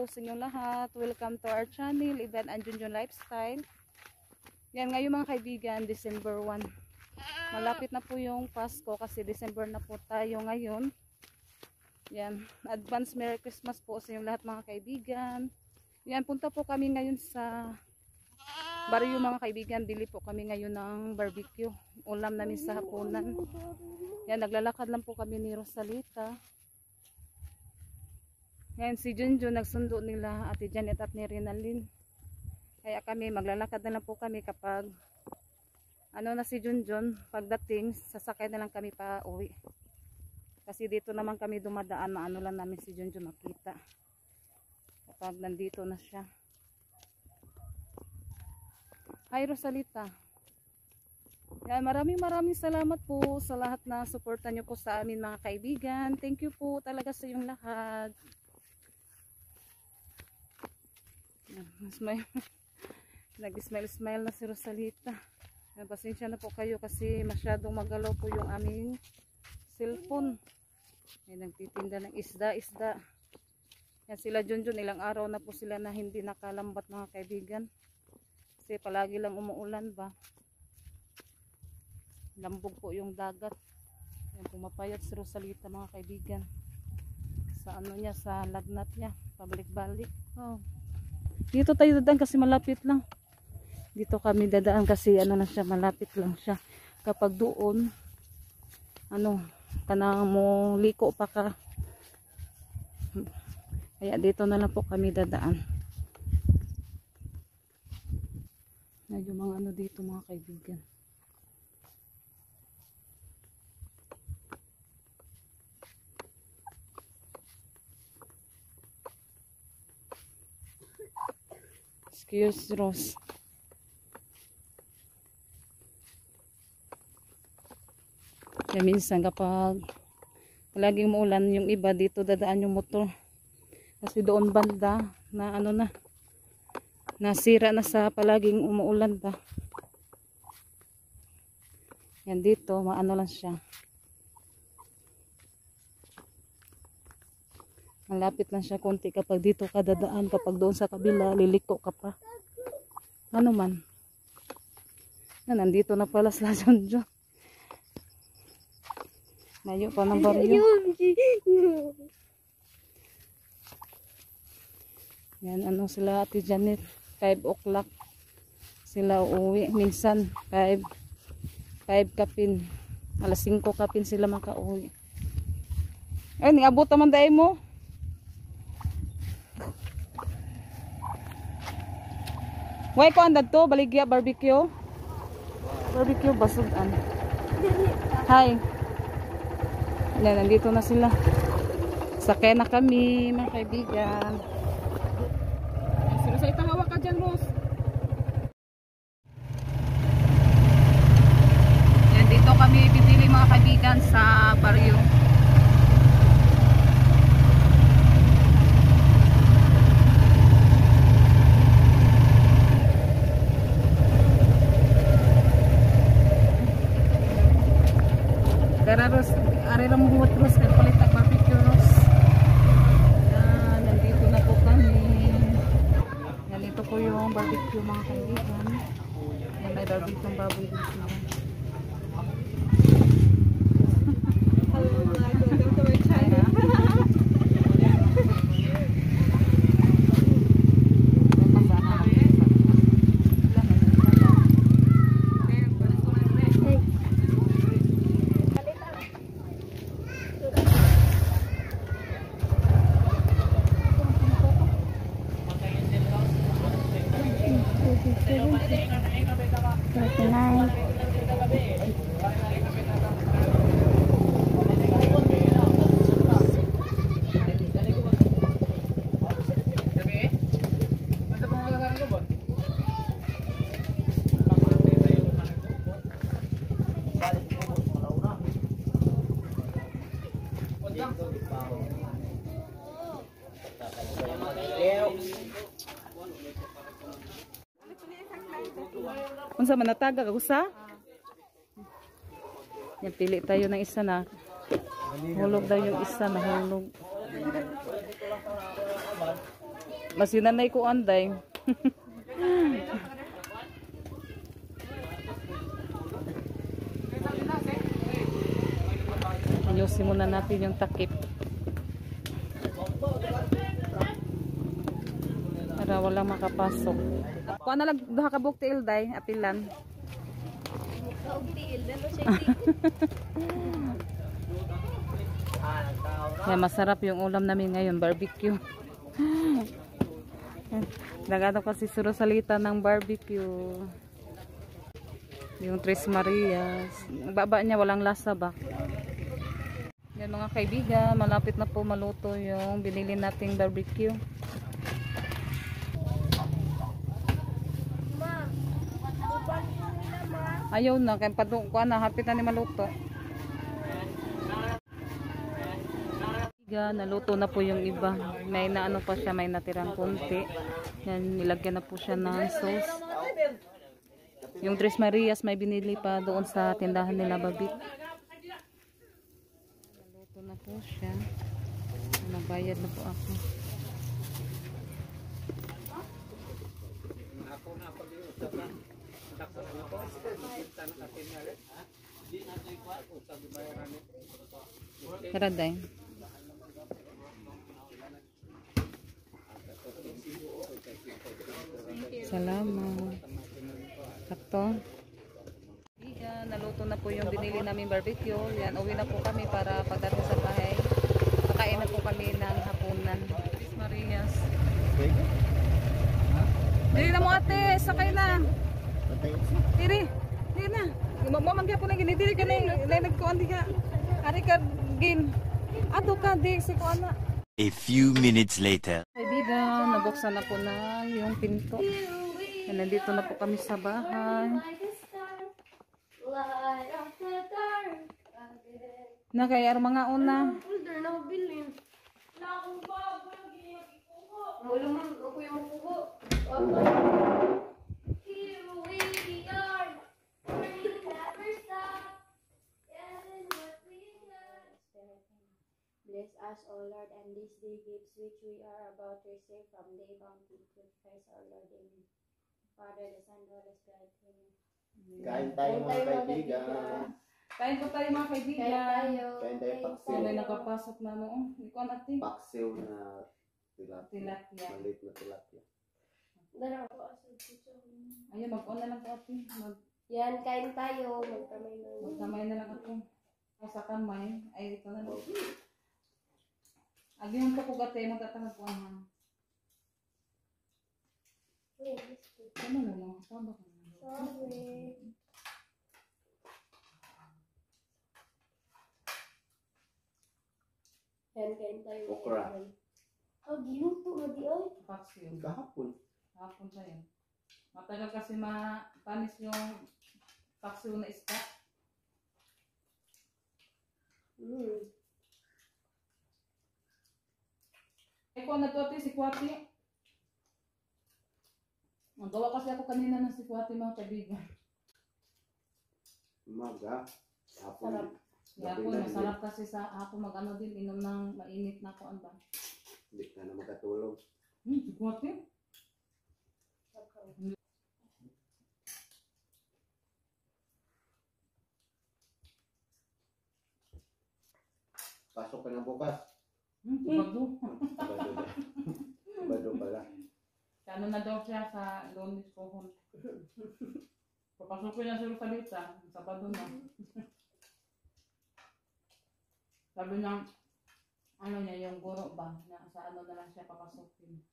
Hello sa inyong lahat. Welcome to our channel, Ivan and Junjun Lifestyle. Yan, ngayon mga kaibigan, December 1. Malapit na po yung Pasko kasi December na po tayo ngayon. Yan, advance Merry Christmas po sa inyong lahat mga kaibigan. Yan, punta po kami ngayon sa baryo mga kaibigan. Bili po kami ngayon ng barbecue. Ulam namin sa hapunan. Yan, naglalakad lang po kami ni Rosalita. Ngayon si Junjun nagsundo nila Ate Janet at ni Rinalyn. Kaya kami maglalakad na lang po kami kapag ano na si Junjun, pagdating sasakay na lang kami pa uwi. Kasi dito naman kami dumadaan na ano lang namin si Junjun makita. Kapag nandito na siya. Hi Rosalita. Yan, maraming salamat po sa lahat na suporta nyo po sa amin mga kaibigan. Thank you po talaga sa yung lahat. Nag-smile na si Rosalita. Pasensya na po kayo kasi masyadong magalaw po yung aming cellphone. Ay, nagtitinda ng isda. Yan sila Junjun, ilang araw na po sila na hindi nakalambat mga kaibigan. Kasi palagi lang umuulan ba. Lambog po yung dagat. Yan, pumapayat si Rosalita mga kaibigan. Sa ano niya, sa lagnat niya. Pabalik-balik. Oh. Dito tayo dadaan kasi malapit lang. Dito kami dadaan kasi ano na siya, malapit lang siya. Kapag doon, ano, kanang mo liko pa ka. Kaya dito na lang po kami dadaan. Yung mga ano dito mga kaibigan. Excuse Rose. Kaya minsan kapag palaging maulan, yung iba dito dadaan yung motor. Kasi doon banda na ano na, nasira na sa palaging umuulan ba. Yan dito, maano lang siya. Malapit lang siya konti kapag dito ka dadaan, kapag doon sa kabila liliko ka pa. Ano man. Na nandito na pala sila Junjun. Layo pa ng baryo. Yan ano sila Ate Janet, 5 o'clock sila uuwi. Minsan 5 kapin. Alas 5 kapin sila makauwi. Ay, niabot naman dahil mo. Why ko andad to? Baligya barbecue? Barbecue basudan. Hi. Yan, nandito na sila. Sakay na kami, mga kaibigan. Rosalita, hawak ka dyan, Rose. Yan, dito kami bibili mga kaibigan sa baryo. Gara Ros, are lang buhat Ros, kaya palit ang barbecue Ros. Yan, nandito na po kami. Yan, ito po yung barbecue mga kaibigan. Yan, may barbecue ng baboy dito. Welcome to my channel. Unsa man nataga ka usa? Yan, pili tayo ng isa na. Hulog daw yung isa na hulog. Masinanay ko anday. Ayusin muna natin yung takip. Para walang makapasok. Kuha na lang duha ka buok tiil day, apilan. Yeah, masarap yung ulam namin ngayon, barbecue. Nagano kasi surosalita ng barbecue. Yung Tres Marias. Ang baba niya walang lasa ba? Yan mga kaibigan, malapit na po maluto yung binili nating barbecue. Ayaw na, kaya padungkuan na, hapit na ni maluto. Naluto na po yung iba. May naano pa siya, may natirang konti. Yan, nilagyan na po siya ng sauce. Yung Tres Marias may binili pa doon sa tindahan nila Babit. Naluto na po siya. Nabayad na po ako. Karaday. Salamat. Sakto. Naluto na po yung binili namin barbecue. Yan, uwi na po kami para pagdating sa bahay. Kakain na po kami ng hapunan. Marias. Dili na mo ate, sakay na. Diri. Diri na. Mamang kaya po na gini. Diri ka na nagkuhan di ka. Ari ka gin. Ato ka di si ko ana. A few minutes later. Kaibigan, nabuksan na po na yung pinto. And nandito na po kami sa bahay. Na kaya mga una. Bless us, O Lord, and this day gifts which we are about to receive from the bounty of Christ our Lord. Amen. Father, the Son, the Holy Spirit. Amen. Kain tayo mga kaibigan. Kain po tayo mga kaibigan. Kain tayo paksiw. May nakapasok na noon. Ikaw natin. Paksiw na tilapia. Tilapia. Maliit na tilapia. Ayun, mag-on na lang po ate. Yan, kain tayo. Magkamay na. Magkamay na lang ako. Ay, sa kamay. Ay, ito na lang. Agi yung kapugate, magtatangag po ang ano na lang? Saan ba ka na? Sorry. Yan, kain tayo. Okra. Ginuto na di ay. Paksiw. Kahapon. Hapon tayo. Matagal kasi mapanis yung paksiw na isda. Ikaw na to ate, si Kwati. Magawa kasi ako kanina ng si Kwati mga kaibigan. Umaga. Hapon. Sarap. Hapon, masarap kasi sa hapon mag-ano din, inom ng mainit na kuan ba. Hindi ka na makatulog. Si Kwati. Pasok ka na bukas. Bado. Bado pala. Kano na daw siya sa Lunes Pohon. Papasok ko niya sa salita. Sabado na. Sabi niya, ano niya, yung guro ba, na sa ano na lang siya papasokin.